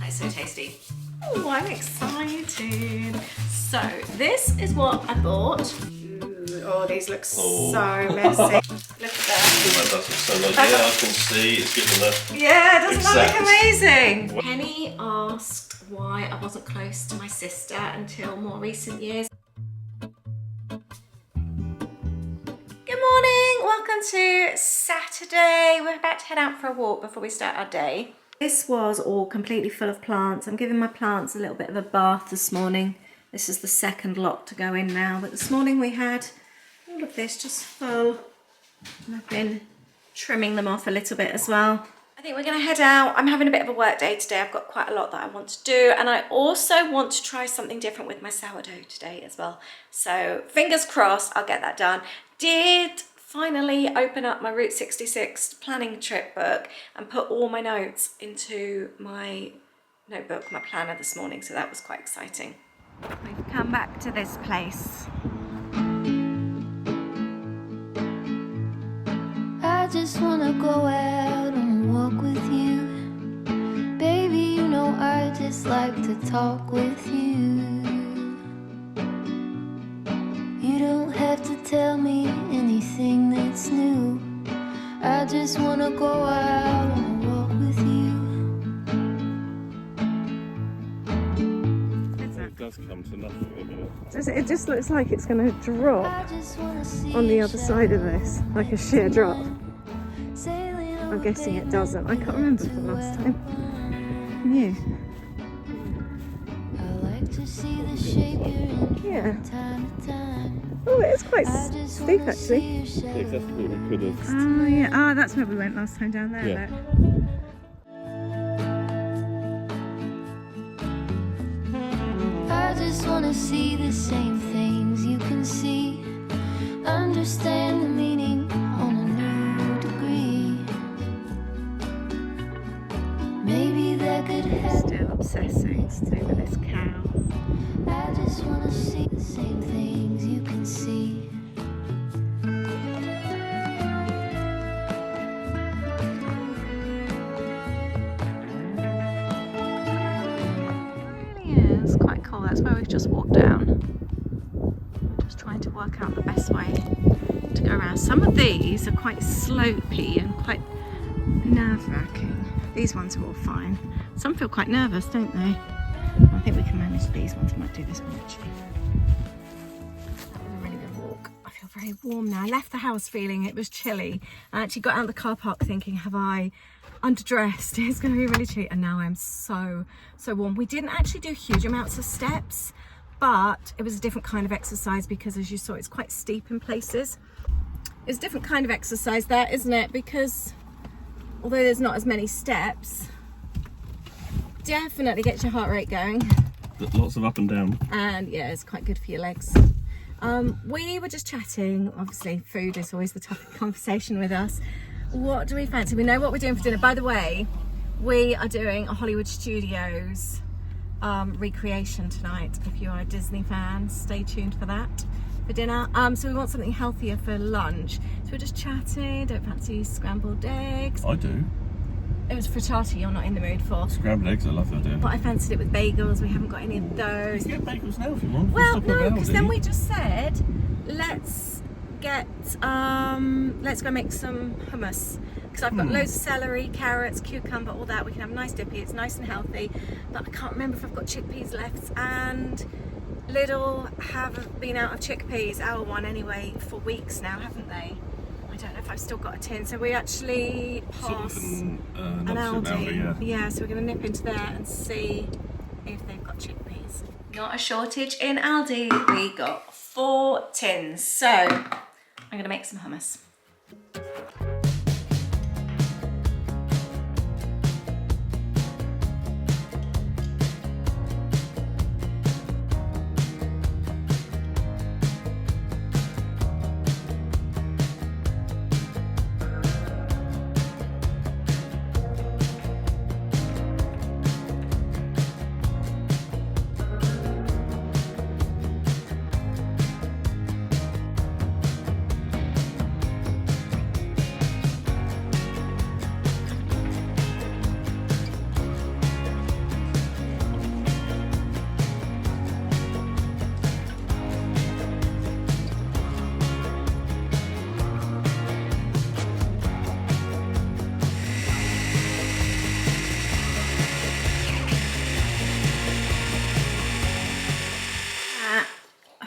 It's so tasty. Oh, I'm excited. So this is what I bought. Ooh, oh, these look so messy. Look at that. Oh, that does look so nice. Yeah, I can see it's given the Yeah, doesn't that look amazing? Penny asked why I wasn't close to my sister until more recent years. Good morning, welcome to Saturday. We're about to head out for a walk before we start our day. This was all completely full of plants. I'm giving my plants a little bit of a bath this morning. This is the second lot to go in now, but this morning we had all of this just full. And I've been trimming them off a little bit as well. I think we're gonna head out. I'm having a bit of a work day today. I've got quite a lot that I want to do, and I also want to try something different with my sourdough today as well. So fingers crossed, I'll get that done. Did finally open up my Route 66 planning trip book and put all my notes into my notebook, my planner this morning, so that was quite exciting. We've come back to this place. I just wanna go out and walk with you. Baby, you know I just like to talk with you. You don't have to tell me anything that's new. I just wanna go out and walk with you. It does come to nothing, It just looks like it's going to drop on the other side of this, like a sheer drop. I'm guessing it doesn't. I can't remember from last time. Yeah. Yeah. Oh, it is quite steep actually. Exactly what we could have. Oh yeah. Oh, that's where we went last time down there. Yeah. I just wanna see the same things you can see. Understand the meaning on a new degree. Maybe that could happen. Still obsessing over this cow. I just wanna see the same things you can see. Yeah, it's quite cool. That's where we've just walked down. Just trying to work out the best way to go around. Some of these are quite slopey and quite nerve-wracking. These ones are all fine. Some feel quite nervous, don't they? I think we can manage these ones. I might do this one actually. That was a really good walk. I feel very warm now. I left the house feeling it was chilly. I actually got out of the car park thinking, have I underdressed? It's going to be really chilly. And now I'm so warm. We didn't actually do huge amounts of steps, but it was a different kind of exercise because, as you saw, it's quite steep in places. It's a different kind of exercise there, isn't it? Because although there's not as many steps, definitely gets your heart rate going. Lots of up and down. And yeah, it's quite good for your legs. We were just chatting. Obviously, food is always the topic of conversation with us. What do we fancy? We know what we're doing for dinner. By the way, we are doing a Hollywood Studios recreation tonight. If you are a Disney fan, stay tuned for that for dinner. So we want something healthier for lunch. So we're just chatting. Don't fancy scrambled eggs? I do. It was frittata you're not in the mood for. Scrambled eggs, I love that idea. But I fancied it with bagels. We haven't got any of those. You can get bagels now if you want. Well, no, because then we just said, let's go make some hummus. Because I've got loads of celery, carrots, cucumber, all that. We can have a nice dippy. It's nice and healthy. But I can't remember if I've got chickpeas left. And Lidl have been out of chickpeas, our one anyway, for weeks now, haven't they? I don't know if I've still got a tin. So we actually passed an Aldi. Yeah, so we're going to nip into there and see if they've got chickpeas. Not a shortage in Aldi. We got 4 tins. So I'm going to make some hummus.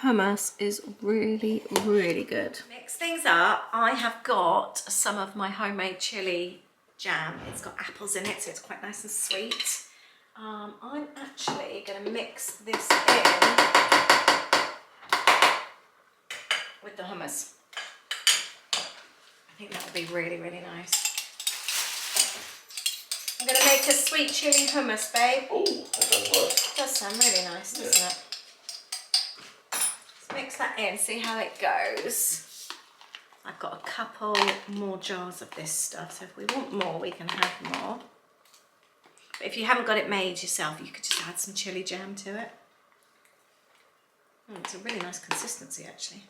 hummus is really, really good. Mix things up. I have got some of my homemade chili jam. It's got apples in it, so it's quite nice and sweet. I'm actually going to mix this in with the hummus. I think that would be really, really nice. I'm going to make a sweet chili hummus, babe. Oh, that sounds nice. It does sound really nice, doesn't it? Let's mix that in, see how it goes. I've got a couple more jars of this stuff, so if we want more, we can have more. But if you haven't got it made yourself, you could just add some chili jam to it. It's a really nice consistency, actually.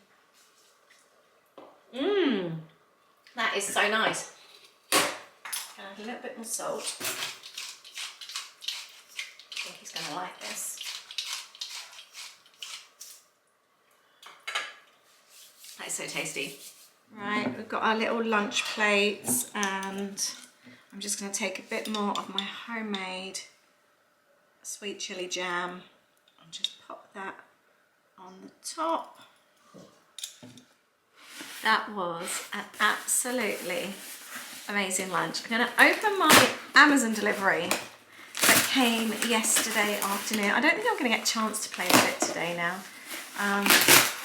That is so nice. Add a little bit more salt. I think he's going to like this. That is so tasty. Right, we've got our little lunch plates, and I'm just going to take a bit more of my homemade sweet chili jam and just pop that on the top. That was an absolutely amazing lunch. I'm going to open my Amazon delivery that came yesterday afternoon. I don't think I'm going to get a chance to play with it today now.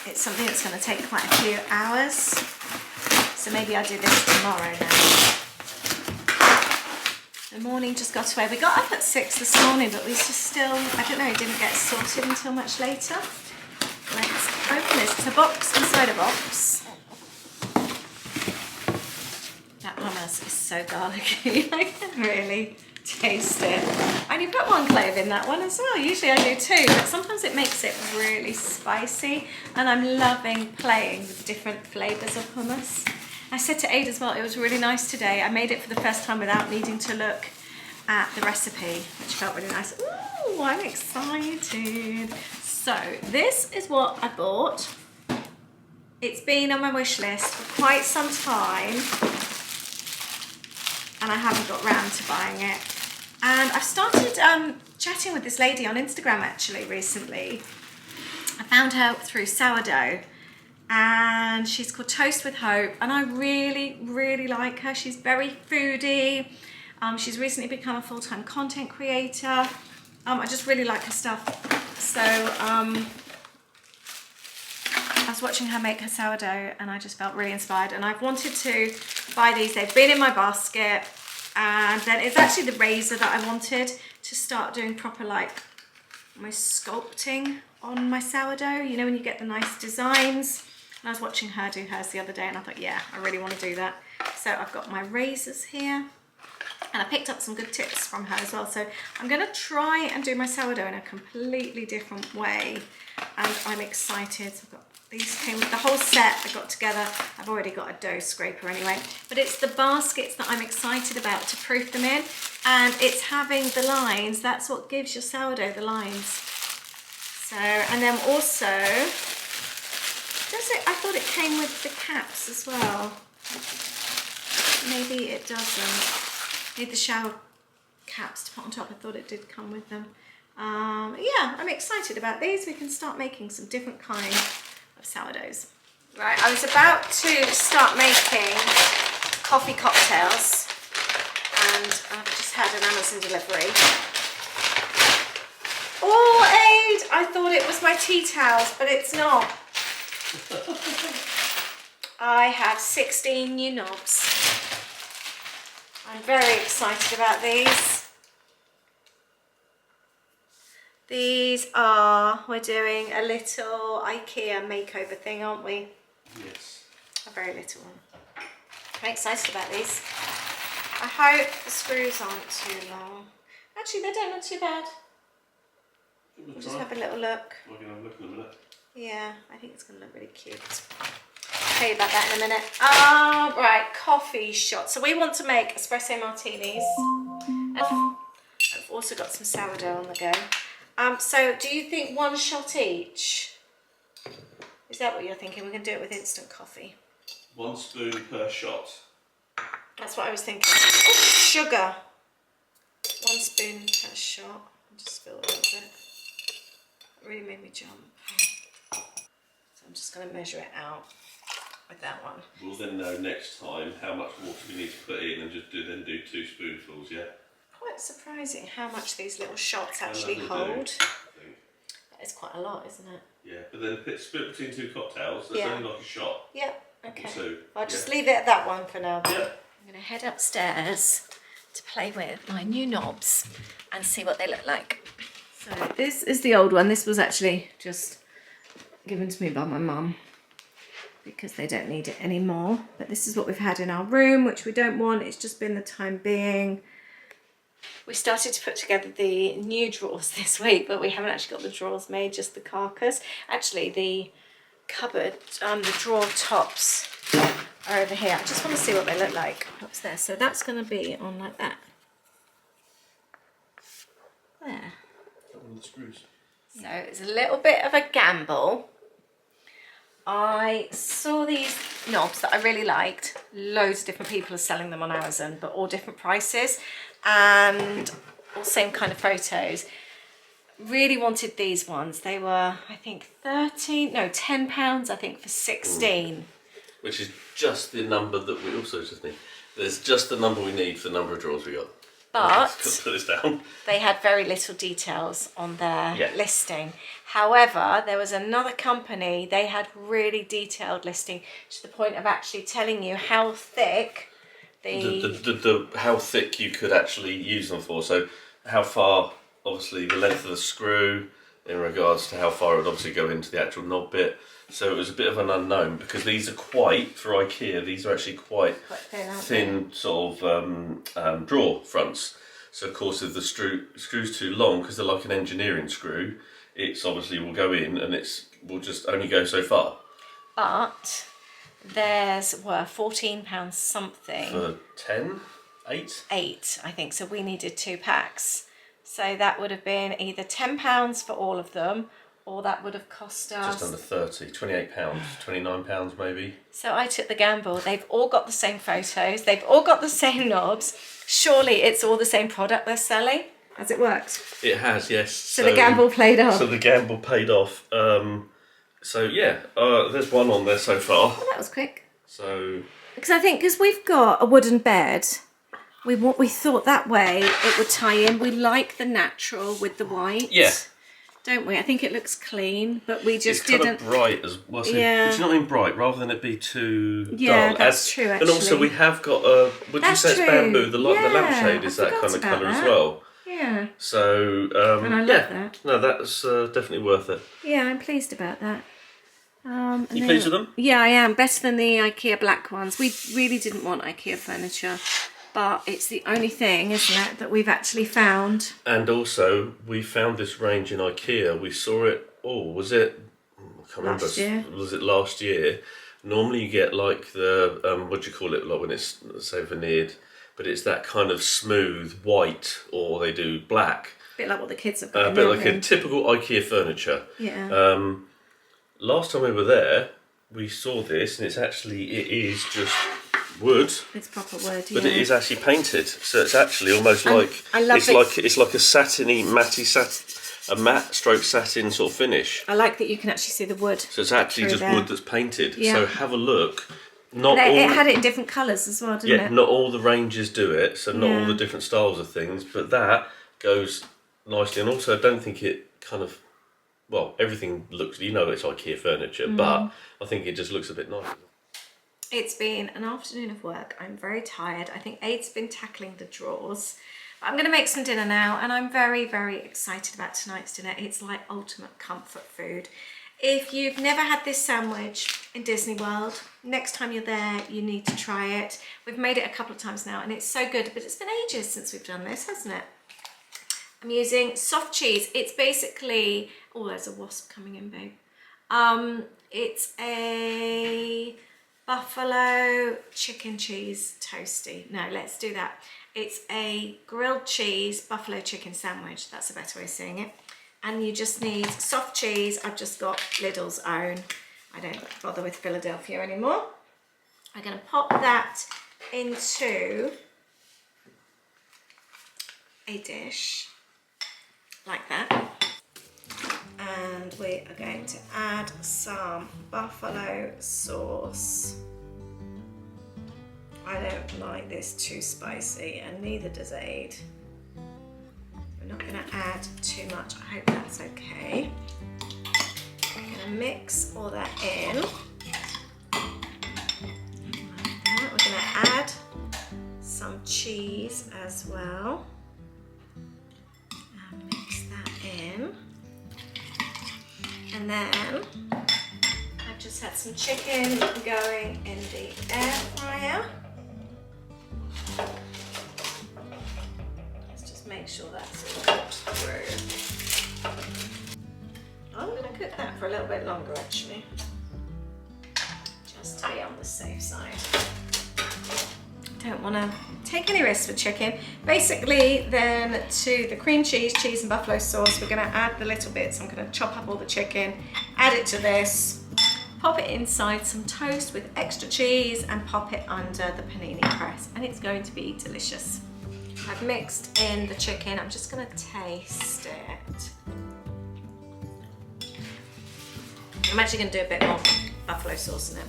It's something that's going to take quite a few hours, so maybe I'll do this tomorrow now. The morning just got away. We got up at 6 this morning, but we just still, I don't know, it didn't get sorted until much later. Let's open this. It's a box inside a box. That hummus is so garlicky. I can really taste it. I only put 1 clove in that one as well. Usually I do 2, but sometimes it makes it really spicy, and I'm loving playing with different flavours of hummus. I said to Ada as well, it was really nice today. I made it for the first time without needing to look at the recipe, which felt really nice. Ooh, I'm excited. So this is what I bought. It's been on my wish list for quite some time, and I haven't got round to buying it. And I've started chatting with this lady on Instagram actually recently. I found her through Sourdough, and she's called Toast with Hope, and I really, really like her. She's very foodie. She's recently become a full-time content creator. I just really like her stuff. So I was watching her make her sourdough, and I just felt really inspired, and I've wanted to buy these. They've been in my basket, and then it's actually the razor that I wanted to start doing proper like my sculpting on my sourdough, you know, when you get the nice designs. And I was watching her do hers the other day, and I thought, yeah, I really want to do that. So I've got my razors here, and I picked up some good tips from her as well. So I'm going to try and do my sourdough in a completely different way, and I'm excited. So I've got these, came with the whole set I got together. I've already got a dough scraper anyway, but it's the baskets that I'm excited about to proof them in, and it's having the lines. That's what gives your sourdough the lines. So, and then also, does it? I thought it came with the caps as well. Maybe it doesn't. Need the shower caps to put on top. I thought it did come with them. Yeah, I'm excited about these. We can start making some different kinds of sourdoughs. Right, I was about to start making coffee cocktails, and I've just had an Amazon delivery. Oh, Aid! I thought it was my tea towels, but it's not. I have 16 new knobs. I'm very excited about these. These are, we're doing a little IKEA makeover thing, aren't we? Yes. A very little one. I'm excited about these. I hope the screws aren't too long. Actually, they don't look too bad. We'll just have a little look. We're going to have a look in a minute. Yeah, I think it's going to look really cute. I'll tell you about that in a minute. Right, coffee shots. So we want to make espresso martinis. I've also got some sourdough on the go. So do you think 1 shot each? Is that what you're thinking? We're going to do it with instant coffee. 1 spoon per shot. That's what I was thinking. Oh, sugar. 1 spoon per shot. I'll just spill a little bit. It really made me jump. I'm just going to measure it out with that one. We'll then know next time how much water we need to put in and just do 2 spoonfuls, yeah? Quite surprising how much these little shots actually How hold. lovely do, I think. That is quite a lot, isn't it? Yeah, but then split between 2 cocktails, that's only like a shot. Yeah, okay. So, I'll just leave it at that one for now. Yeah. I'm going to head upstairs to play with my new knobs and see what they look like. So this is the old one. This was actually just given to me by my mum because they don't need it anymore. But this is what we've had in our room, which we don't want. It's just been the time being. We started to put together the new drawers this week, but we haven't actually got the drawers made, just the carcass. Actually, the cupboard, the drawer tops are over here. I just want to see what they look like upstairs. So that's going to be on like that. There. One of the screws. So it's a little bit of a gamble. I saw these knobs that I really liked. Loads of different people are selling them on Amazon, but all different prices and all same kind of photos. Really wanted these ones. They were, I think, £10, I think, for 16. Which is just the number that we also just need. There's just the number we need for the number of drawers we got. But Put this down. they had very little details on their Yeah. listing. However, there was another company, they had really detailed listing to the point of actually telling you how thick How thick you could actually use them for. So how far, obviously, the length of the screw in regards to how far it would obviously go into the actual knob bit. So it was a bit of an unknown because these are quite, for IKEA, these are actually quite thin sort of drawer fronts. So of course if the screw's too long, because they're like an engineering screw, it's obviously will go in and will just only go so far. But theirs were £14 something. For 10? 8? 8, I think. So we needed 2 packs. So that would have been either £10 for all of them, or that would have cost us... Just under 30, £28, £29 maybe. So I took the gamble. They've all got the same photos. They've all got the same knobs. Surely it's all the same product they're selling. Has it worked? It has, yes. So the gamble played off. So the gamble paid off. So yeah, there's one on there so far. Well, that was quick. So... Because we've got a wooden bed, we thought that way it would tie in. We like the natural with the white. Yeah. Don't we? I think it looks clean, but we just it's didn't. Kind of bright as well. So Yeah. It's not in bright, rather than it be too Yeah, dull. that's true, And also actually. we have got a. Would you That's say it's true. bamboo? The Yeah, lampshade is I that kind forgot of about colour as that. well. Yeah. So And I love yeah, that. no, that's definitely worth it. Yeah, I'm pleased about that. And You then- pleased with them? Yeah, I am. Better than the IKEA black ones. We really didn't want IKEA furniture, but it's the only thing, isn't it, that we've actually found. And also, we found this range in IKEA. We saw it. Oh, was it? I can't remember. Last year. Was it last year? Normally, you get like the what do you call it? Like when it's say veneered, but it's that kind of smooth white, or they do black. A bit like what the kids have got. A bit like a typical IKEA furniture. Yeah. Last time we were there, we saw this, and it is just wood, It's proper wood, but yeah. it is actually painted. So it's actually almost like I love it's like a satiny, a matte stroke satin sort of finish. I like that you can actually see the wood. So it's actually through just there. wood that's painted. Yeah. So have a look. It had it in different colours as well, didn't it? Not all the ranges do it, so not all Yeah. the different styles of things, but that goes nicely. And also, I don't think it kind of, well, everything looks, it's IKEA furniture, but I think it just looks a bit nice. It's been an afternoon of work. I'm very tired. I think Aid's been tackling the drawers. But I'm going to make some dinner now, and I'm very, very excited about tonight's dinner. It's like ultimate comfort food. If you've never had this sandwich in Disney World, next time you're there, you need to try it. We've made it a couple of times now, and it's so good, but it's been ages since we've done this, hasn't it? I'm using soft cheese. It's basically, oh, there's a wasp coming in, babe. It's a buffalo chicken cheese toasty. No, let's do that. It's a grilled cheese buffalo chicken sandwich. That's a better way of saying it. And you just need soft cheese. I've just got Lidl's own. I don't bother with Philadelphia anymore. I'm going to pop that into a dish like that. And and we are going to add some buffalo sauce. I don't like this too spicy, and neither does Aid. We're not going to add too much. I hope that's okay. I'm going to mix all that in. Like that. We're going to add some cheese as well. And mix that in. And then I've just had some chicken going in the air fryer. Let's just make sure that's all cooked through. I'm going to cook that for a little bit longer actually, just to be on the safe side. Don't want to take any risks with chicken. Basically then to the cream cheese, cheese and buffalo sauce, we're going to add the little bits. I'm going to chop up all the chicken, add it to this, pop it inside some toast with extra cheese and pop it under the panini press, and it's going to be delicious. I've mixed in the chicken. I'm just going to taste it. I'm actually going to do a bit more buffalo sauce in it.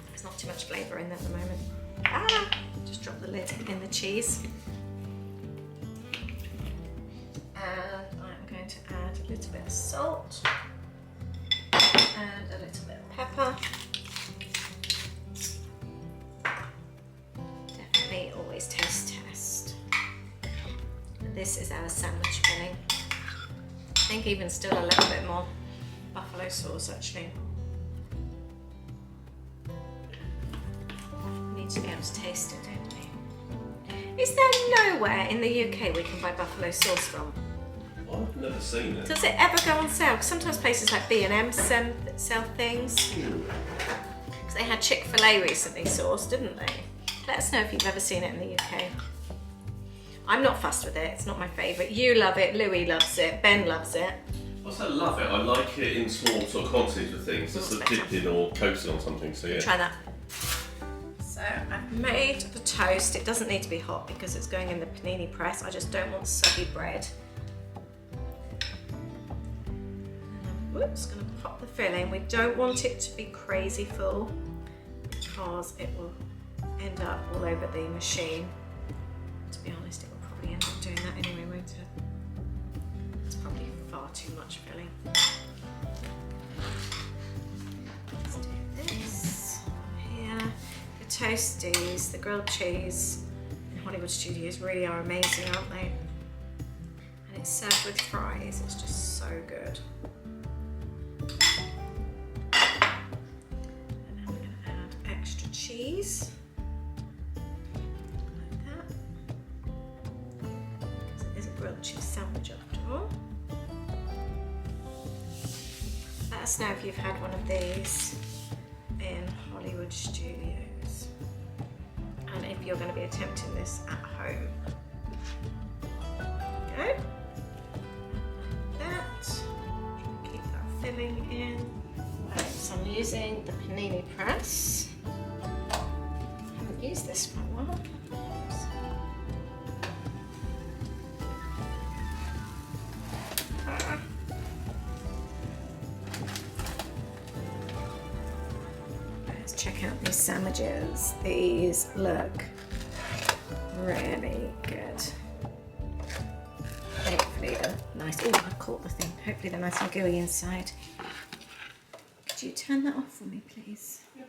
There's not too much flavour in there at the moment. Just drop the lid in the cheese. And I'm going to add a little bit of salt and a little bit of pepper. Definitely always taste test. And this is our sandwich filling. I think even still a little bit more buffalo sauce actually. We need to be able to taste it, don't we? Is there nowhere in the UK we can buy buffalo sauce from? I've never seen it. Does it ever go on sale? 'Cause sometimes places like B&M sell things. Because they had Chick-fil-A recently sauce, didn't they? Let us know if you've ever seen it in the UK. I'm not fussed with it. It's not my favourite. You love it. Louis loves it. Ben loves it. I also love it. I like it in small sort of quantities of things. Just sort of dipped in or coated on something. So yeah. Try that. So I've made the toast. It doesn't need to be hot because it's going in the panini press. I just don't want soggy bread. Whoops, going to pop the filling. We don't want it to be crazy full because it will end up all over the machine. To be honest, it will probably end up doing that anyway, won't it? It's probably far too much filling. Let's do this here. The toasties, the grilled cheese in Hollywood Studios really are amazing, aren't they? And it's served with fries. It's just so good. And then we're going to add extra cheese, like that. So it is a grilled cheese sandwich after all. Let us know if you've had one of these in Hollywood Studios, and if you're going to be attempting this at home. There we go. Like that. Keep that filling in. So I'm using the panini press. I haven't used this for a while. Let's check out these sandwiches. These look really good. Hopefully they're nice. Oh, I caught the thing. Hopefully they're nice and gooey inside. Could you turn that off for me, please? Yep.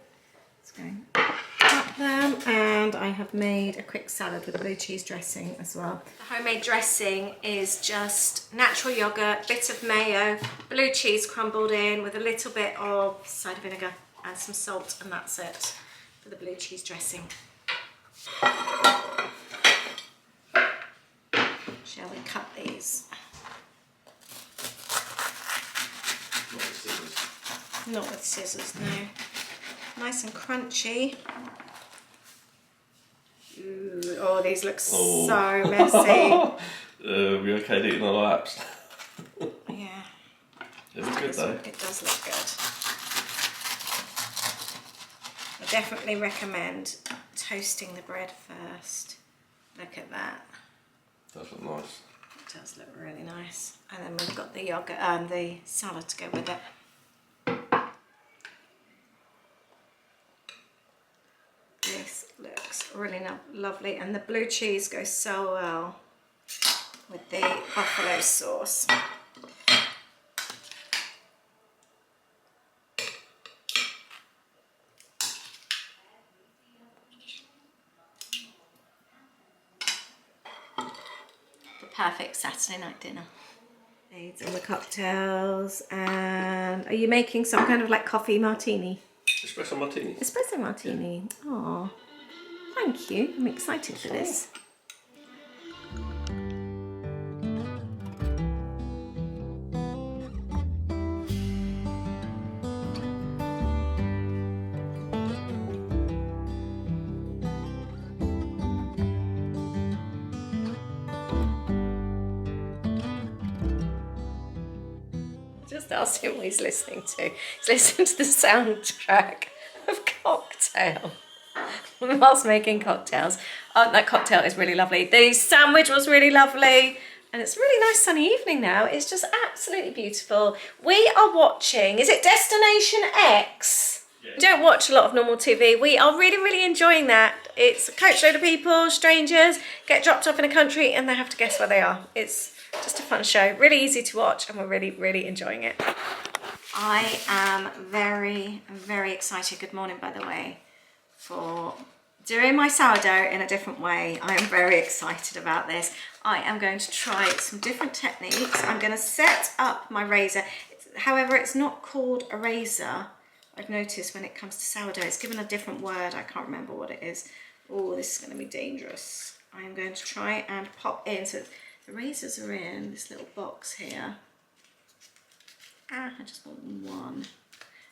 It's going up them, and I have made a quick salad with a blue cheese dressing as well. The homemade dressing is just natural yogurt, bit of mayo, blue cheese crumbled in with a little bit of cider vinegar and some salt, and that's it for the blue cheese dressing. Shall we cut these? Not with scissors, no. Nice and crunchy. Ooh, oh, these look so messy. We okay eating our laps? Yeah. It looks good though. It does look good. I definitely recommend toasting the bread first. Look at that. Does look nice. does look really nice. And then we've got the yogurt, the salad to go with it. This looks really lovely, and the blue cheese goes so well with the buffalo sauce. The perfect Saturday night dinner. Aids and the cocktails. And are you making some kind of like coffee martini? Espresso martini. Espresso martini. Oh, thank you. I'm excited for this. Just asked him what he's listening to. He's listening to the soundtrack of Cocktail whilst making cocktails. Oh, that cocktail is really lovely. The sandwich was really lovely. And it's a really nice sunny evening now. It's just absolutely beautiful. We are watching, is it Destination X? Yeah. We don't watch a lot of normal TV. We are really, really enjoying that. It's a coach load of people, strangers, get dropped off in a country and they have to guess where they are. It's just a fun show, really easy to watch, and we're really, really enjoying it. I am very, very excited, good morning by the way, for doing my sourdough in a different way. I am very excited about this. I am going to try some different techniques. I'm going to set up my razor. However, it's not called a razor. I've noticed when it comes to sourdough, it's given a different word. I can't remember what it is. Oh, this is going to be dangerous. I am going to try and pop in. So the razors are in this little box here. I just want one.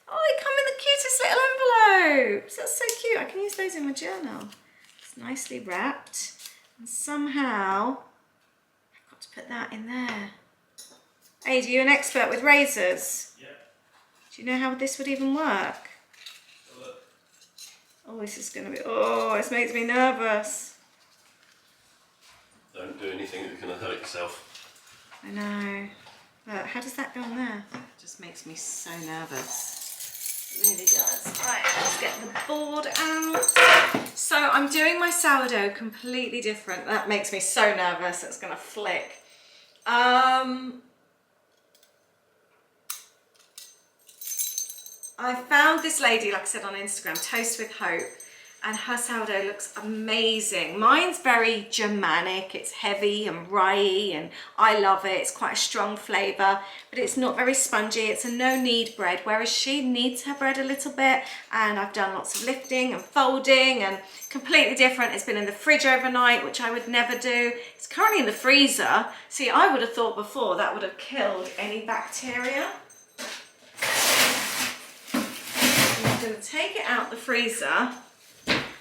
Oh, they come in the cutest little envelopes. That's so cute. I can use those in my journal. It's nicely wrapped. And somehow, I've got to put that in there. Hey, are you an expert with razors? Yeah. Do you know how this would even work? Oh, this is going to be, oh, this makes me nervous. Don't do anything that's going to hurt yourself. I know. But how does that go on there? It just makes me so nervous. It really does. Right, let's get the board out. So I'm doing my sourdough completely different. That makes me so nervous. It's going to flick. I found this lady, like I said on Instagram, Toast with Hope, and her sourdough looks amazing. Mine's very Germanic, it's heavy and rye, and I love it. It's quite a strong flavour, but it's not very spongy. It's a no-knead bread, whereas she kneads her bread a little bit, and I've done lots of lifting and folding, and completely different. It's been in the fridge overnight, which I would never do. It's currently in the freezer. See, I would have thought before that would have killed any bacteria. I'm going to take it out the freezer.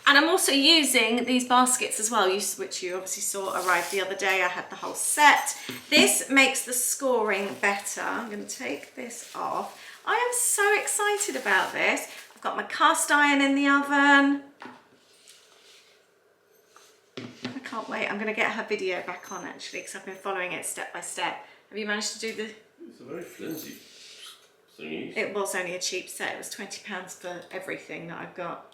And I'm also using these baskets as well, which you obviously saw arrived the other day. I had the whole set. This makes the scoring better. I'm going to take this off. I am so excited about this. I've got my cast iron in the oven. I can't wait. I'm going to get her video back on actually, because I've been following it step by step. Have you managed to do the... It's a very flimsy thingy. It was only a cheap set. It was £20 for everything that I've got.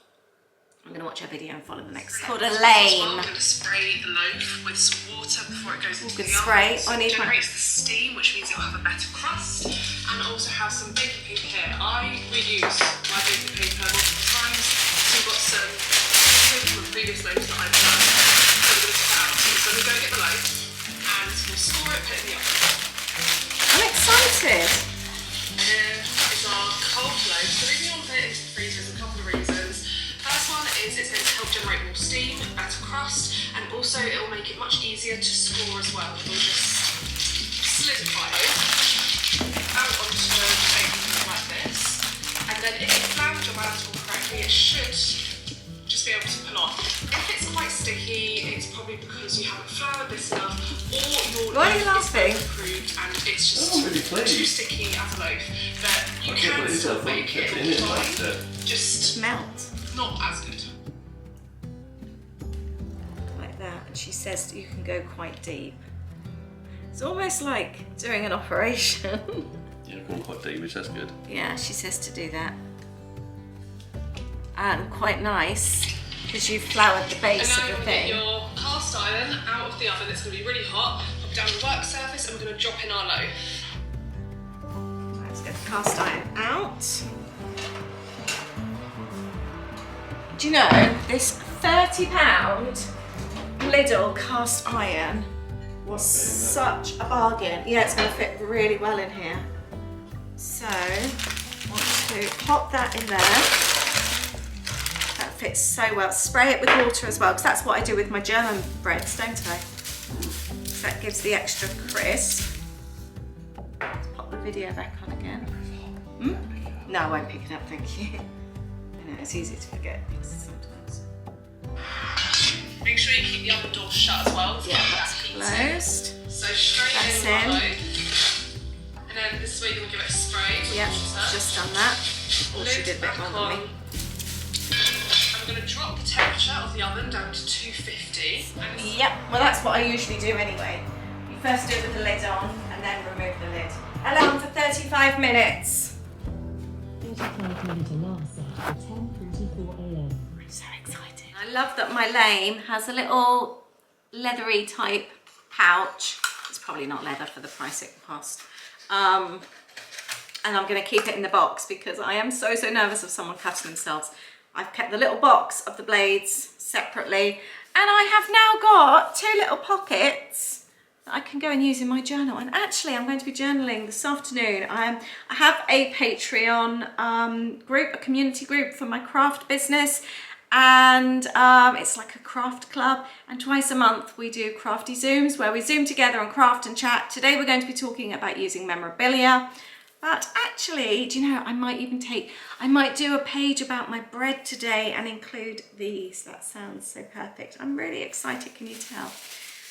I'm going to watch her video and follow the next step. It's called a lane. I'm going to spray the loaf with some water before it goes into the spray. oven. It generates the steam, which means it will have a better crust, and also have some baking paper here. I reuse my baking paper multiple times. So we've got some from previous loaves that I've done. So we're going to put it out. So we're going to get the loaf and we'll score it, put it in the oven. I'm excited. Here is our cold loaf. So the reason you want to put it into the freezer is a couple of reasons. First one is it's going to help generate more steam, better crust, and also it will make it much easier to score as well. We'll just solidify it out onto the baking like this, and then if you floured your mantle correctly, it should just be able to pull off. If it's quite sticky, it's probably because you haven't floured this enough, or your loaf is improved and it's just too sticky as a loaf. But you can still make it just melt. Not as good. Like that, and she says you can go quite deep. It's almost like doing an operation. You're going quite deep, which that's good. Yeah, she says to do that. And quite nice, because you've floured the base And of now the we're going to thing. get your cast iron out of the oven. It's going to be really hot. Pop it down the work surface and we're going to drop in our loaf. Let's get the cast iron out. Do you know, this £30 Lidl cast iron was such a bargain. Yeah, it's going to fit really well in here. So, I want to pop that in there. That fits so well. Spray it with water as well, because that's what I do with my German breads, don't I? So that gives the extra crisp. Let's pop the video back on again. No, I won't pick it up, thank you. I know, it's easy to forget things sometimes. Make sure you keep the oven door shut as well. Yeah, that's closed. So straight That's in our in. loaf. And then this is where you're going to give it a spray. with Yeah, water. just done that. Oh, she Lid did a bit back more on. than me. I'm going to drop the temperature of the oven down to 250. And Yep, well that's what I usually do anyway. You first do it with the lid on and then remove the lid. Allow for 35 minutes. 35-minute alarm set for 10:44 a.m. I'm so excited. I love that my lame has a little leathery type pouch. It's probably not leather for the price it cost. And I'm going to keep it in the box because I am so nervous of someone cutting themselves. I've kept the little box of the blades separately, and I have now got 2 little pockets that I can go and use in my journal. And actually I'm going to be journaling this afternoon. I have a Patreon group, a community group for my craft business, and it's like a craft club, and twice a month we do crafty Zooms where we Zoom together and craft and chat. Today we're going to be talking about using memorabilia, but actually, do you know, I might do a page about my bread today and include these. That sounds so perfect. I'm really excited, can you tell?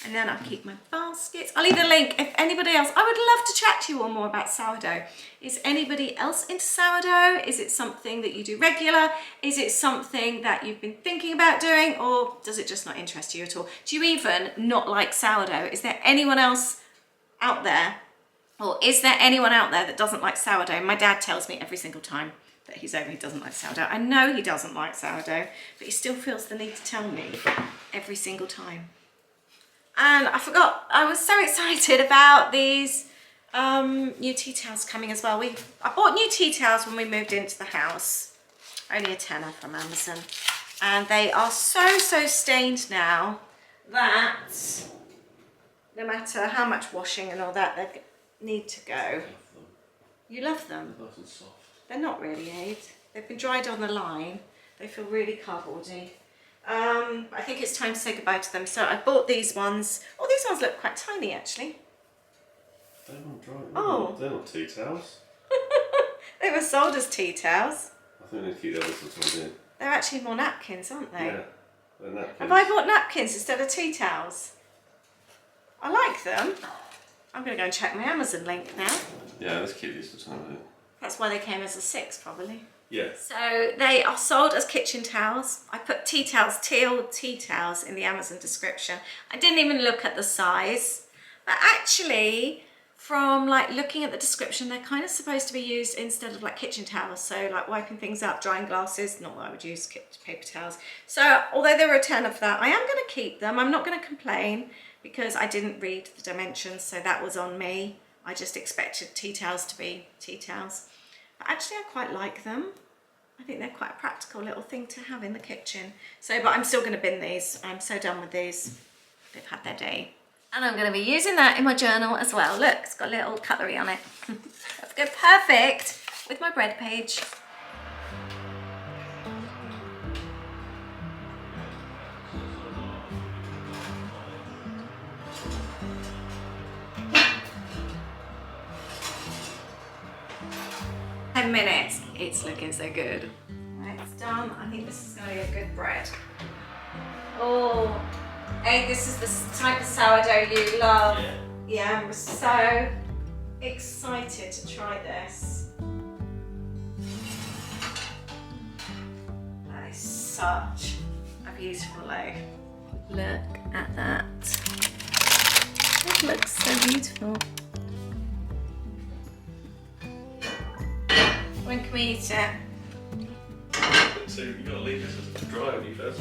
And then I'll keep my baskets. I'll leave a link if anybody else, I would love to chat to you all more about sourdough. Is anybody else into sourdough? Is it something that you do regular? Is it something that you've been thinking about doing, or does it just not interest you at all? Do you even not like sourdough? Is there anyone else out there, or is there anyone out there that doesn't like sourdough? My dad tells me every single time that he's over, he doesn't like sourdough. I know he doesn't like sourdough, but he still feels the need to tell me every single time. And I forgot, I was so excited about these new tea towels coming as well. I bought new tea towels when we moved into the house, only a tenner from Amazon. And they are so stained now that no matter how much washing and all that, they need to go. You love them? Nice and soft. They're not really, Aid. They've been dried on the line. They feel really cardboardy. I think it's time to say goodbye to them. So I bought these ones. Oh, these ones look quite tiny actually. They're not dry. Oh. They're not tea towels. They were sold as tea towels. I think they keep the others for the time being. They're actually more napkins, aren't they? Yeah. They're napkins. Have I bought napkins instead of tea towels? I like them. I'm going to go and check my Amazon link now. Yeah, let's keep these for the time being. That's why they came as a 6 probably. Yeah. So they are sold as kitchen towels. I put tea towels, teal tea towels in the Amazon description. I didn't even look at the size, but actually from like looking at the description, they're kind of supposed to be used instead of like kitchen towels. So like wiping things up, drying glasses, not that I would use paper towels. So although there were a 10 of that, I am going to keep them. I'm not going to complain because I didn't read the dimensions. So that was on me. I just expected tea towels to be tea towels. But actually I quite like them. I think they're quite a practical little thing to have in the kitchen. So, but I'm still going to bin these. I'm so done with these. They've had their day. And I'm going to be using that in my journal as well. Look, it's got a little cutlery on it. That's good, perfect with my bread page. Minutes. It's looking so good. Right, it's done. I think this is going to be a good bread. Oh, hey, this is the type of sourdough you love. Yeah, I'm so excited to try this. That is such a beautiful loaf. Look at that. It looks so beautiful. When can we eat it? So you've got to leave this to dry on you first.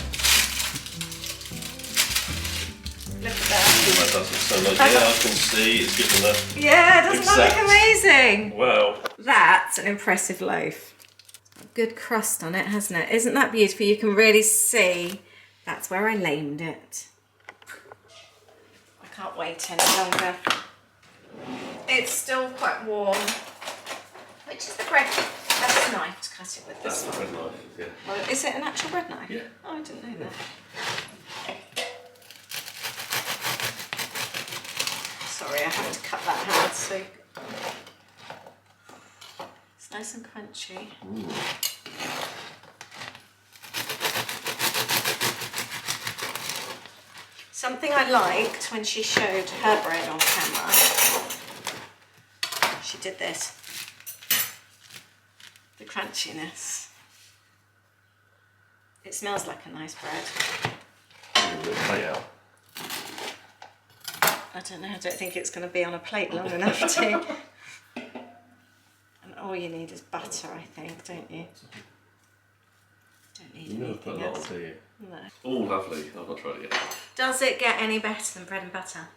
Look at Oh, that. that does look so nice. Yeah, I can see it's given the... Yeah, doesn't that Exact. look amazing? Wow. That's an impressive loaf. Good crust on it, hasn't it? Isn't that beautiful? You can really see that's where I lamed it. I can't wait any longer. It's still quite warm. Which is the bread? That's a knife to cut it with That's this the one. bread knife, yeah. Oh, is it an actual bread knife? Yeah. Oh, I didn't know that. Sorry, I have to cut that hard so it's nice and crunchy. Something I liked when she showed her bread on camera, she did this. The crunchiness. It smells like a nice bread. Play out. I don't know, I don't think it's going to be on a plate long enough to. And all you need is butter, I think, don't you? Don't need You never put a anything lot else. on, do you? No. Oh, lovely. I've not tried it yet. Does it get any better than bread and butter?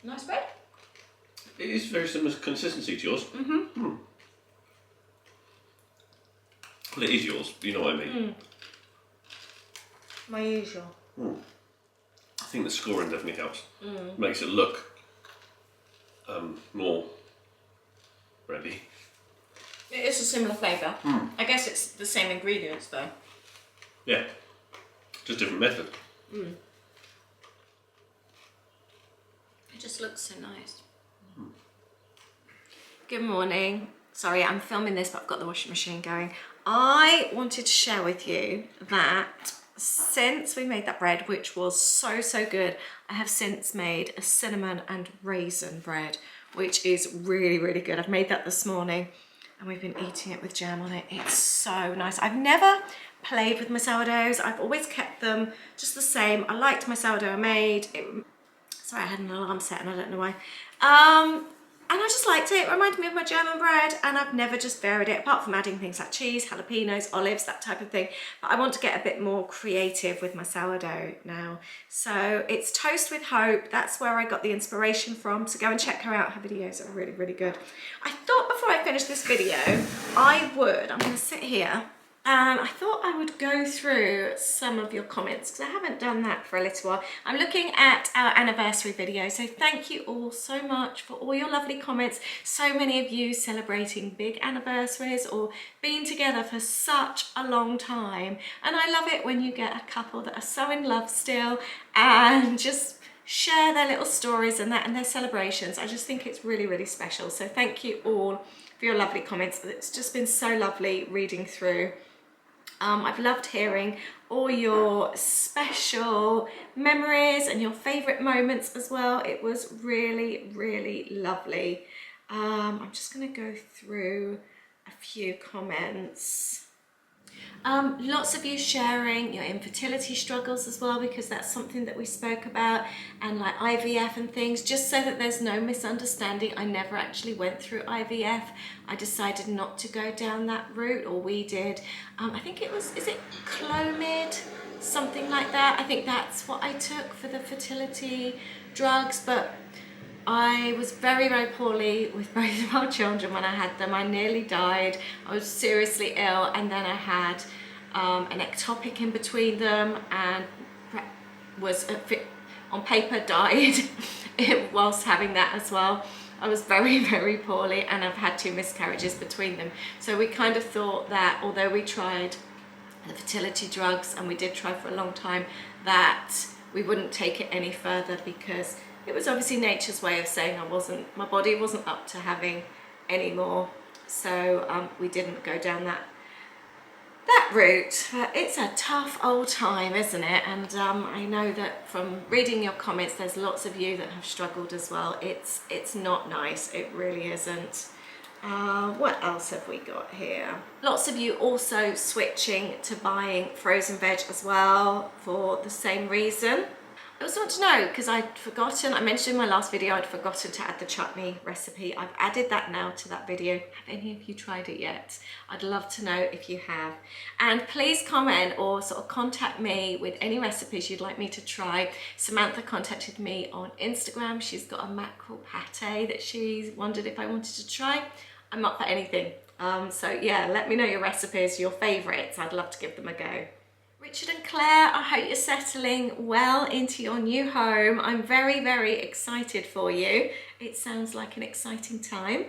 Nice bread. It is very similar consistency to yours. Mm-hmm. Well, it is yours, you know what I mean. My usual. I think the scoring definitely helps. Makes it look more ready. It is a similar flavour. I guess it's the same ingredients though. Yeah, just different method. It just looks so nice. Good morning. Sorry, I'm filming this, but I've got the washing machine going. I wanted to share with you that since we made that bread, which was so good, I have since made a cinnamon and raisin bread, which is really good. I've made that this morning and we've been eating it with jam on it. It's so nice. I've never played with my sourdoughs. I've always kept them just the same. I liked my sourdough I made. Sorry, I had an alarm set and I don't know why. And I just liked it. It reminded me of my German bread, and I've never just varied it, apart from adding things like cheese, jalapenos, olives, that type of thing. But I want to get a bit more creative with my sourdough now. So it's Toast with Hope. That's where I got the inspiration from. So go and check her out. Her videos are really good. I thought before I finish this video, I'm going to sit here. And I thought I would go through some of your comments because I haven't done that for a little while. I'm looking at our anniversary video, so thank you all so much for all your lovely comments. So many of you celebrating big anniversaries or being together for such a long time. And I love it when you get a couple that are so in love still and just share their little stories and their celebrations. I just think it's really special. So thank you all for your lovely comments. It's just been so lovely reading through. I've loved hearing all your special memories and your favourite moments as well. It was really lovely. I'm just going to go through a few comments. Lots of you sharing your infertility struggles as well, because that's something that we spoke about, and like IVF and things, just so that there's no misunderstanding. I never actually went through IVF. I decided not to go down that route, or we did. I think it was, is it Clomid? Something like that. I think that's what I took for the fertility drugs, but I was very poorly with both of our children when I had them. I nearly died. I was seriously ill, and then I had an ectopic in between them, and was on paper died whilst having that as well. I was very poorly, and I've had 2 miscarriages between them. So we kind of thought that although we tried the fertility drugs, and we did try for a long time, that we wouldn't take it any further, because it was obviously nature's way of saying my body wasn't up to having any more. So we didn't go down that route. But it's a tough old time, isn't it? And I know that from reading your comments, there's lots of you that have struggled as well. It's not nice, it really isn't. What else have we got here? Lots of you also switching to buying frozen veg as well for the same reason. I also want to know, because I'd forgotten, I mentioned in my last video I'd forgotten to add the chutney recipe. I've added that now to that video. Have any of you tried it yet? I'd love to know if you have. And please comment or sort of contact me with any recipes you'd like me to try. Samantha contacted me on Instagram. She's got a mackerel pate that she wondered if I wanted to try. I'm up for anything. So yeah, let me know your recipes, your favourites. I'd love to give them a go. Richard and Claire, I hope you're settling well into your new home. I'm very, very excited for you. It sounds like an exciting time.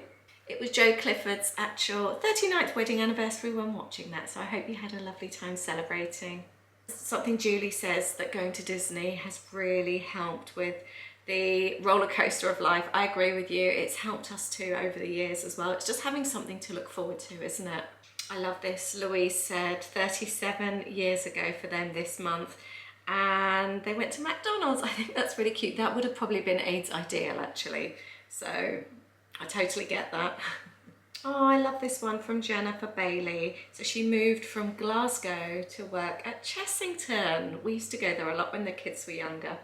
It was Joe Clifford's actual 39th wedding anniversary when watching that, so I hope you had a lovely time celebrating. Something Julie says that going to Disney has really helped with the roller coaster of life. I agree with you. It's helped us too over the years as well. It's just having something to look forward to, isn't it? I love this. Louise said 37 years ago for them this month, and they went to McDonald's. I think that's really cute. That would have probably been Aid's ideal actually. So I totally get that. Oh, I love this one from Jennifer Bailey. So she moved from Glasgow to work at Chessington. We used to go there a lot when the kids were younger.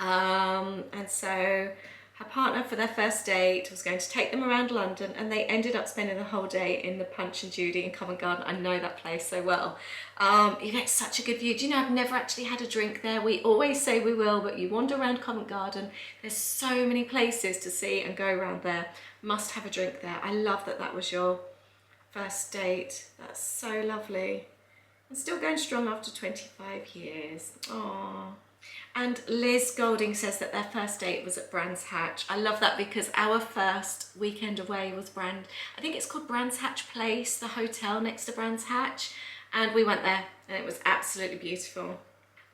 And so her partner for their first date was going to take them around London, and they ended up spending the whole day in the Punch and Judy in Covent Garden. I know that place so well. You get such a good view. Do you know, I've never actually had a drink there. We always say we will, but you wander around Covent Garden, there's so many places to see and go around there. Must have a drink there. I love that that was your first date. That's so lovely. And still going strong after 25 years. Aww. And Liz Golding says that their first date was at Brands Hatch. I love that because our first weekend away was I think it's called Brands Hatch Place, the hotel next to Brands Hatch. And we went there and it was absolutely beautiful.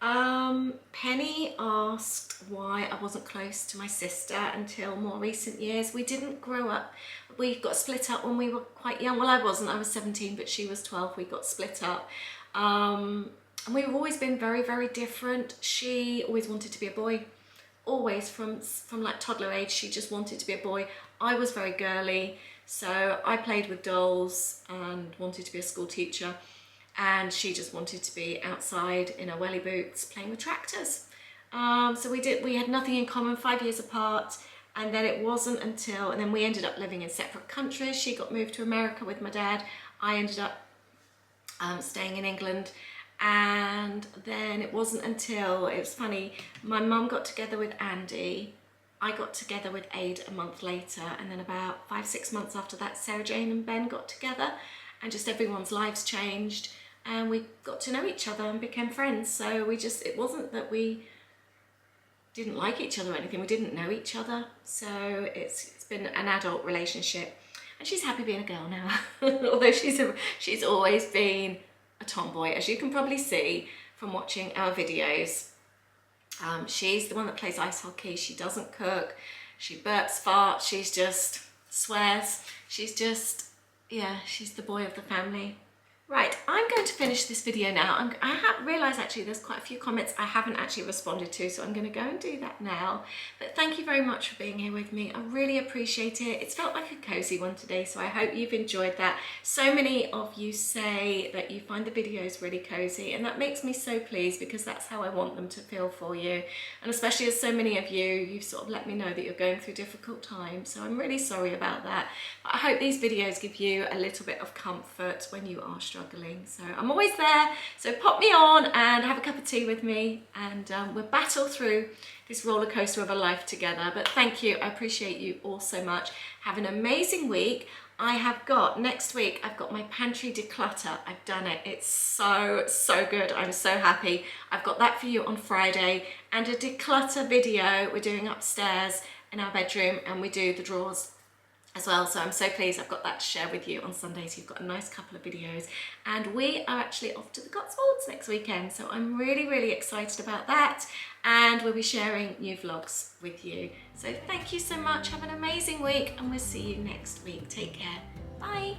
Penny asked why I wasn't close to my sister until more recent years. We didn't grow up. We got split up when we were quite young. Well, I wasn't. I was 17, but she was 12. We got split up. And we've always been very, very different. She always wanted to be a boy. Always from like toddler age, she just wanted to be a boy. I was very girly, so I played with dolls and wanted to be a school teacher. And she just wanted to be outside in her welly boots playing with tractors. So we had nothing in common, 5 years apart. And then it wasn't until, and then we ended up living in separate countries. She got moved to America with my dad. I ended up staying in England. And then it wasn't until, it was funny, my mum got together with Andy, I got together with Aid a month later, and then about 5-6 months after that, Sarah Jane and Ben got together, and just everyone's lives changed, and we got to know each other and became friends. So it wasn't that we didn't like each other or anything, we didn't know each other. So it's been an adult relationship, and she's happy being a girl now, although she's always been a tomboy, as you can probably see from watching our videos. She's the one that plays ice hockey. She doesn't cook, she burps, farts, she's just swears. She's just, yeah, she's the boy of the family. Right, I'm going to finish this video now. I have realised actually there's quite a few comments I haven't actually responded to, so I'm going to go and do that now. But thank you very much for being here with me. I really appreciate it. It's felt like a cosy one today, so I hope you've enjoyed that. So many of you say that you find the videos really cosy, and that makes me so pleased because that's how I want them to feel for you. And especially as so many of you've sort of let me know that you're going through difficult times, so I'm really sorry about that. But I hope these videos give you a little bit of comfort when you are struggling. So I'm always there, so pop me on and have a cup of tea with me, and we'll battle through this roller coaster of a life together. But thank you, I appreciate you all so much. Have an amazing week. Next week I've got my pantry declutter. I've done it. It's so good. I'm so happy. I've got that for you on Friday, and a declutter video we're doing upstairs in our bedroom, and we do the drawers as well. So I'm so pleased I've got that to share with you on Sunday. So you've got a nice couple of videos, and we are actually off to the Cotswolds next weekend. So I'm really excited about that, and we'll be sharing new vlogs with you. So thank you so much. Have an amazing week, and we'll see you next week. Take care. Bye.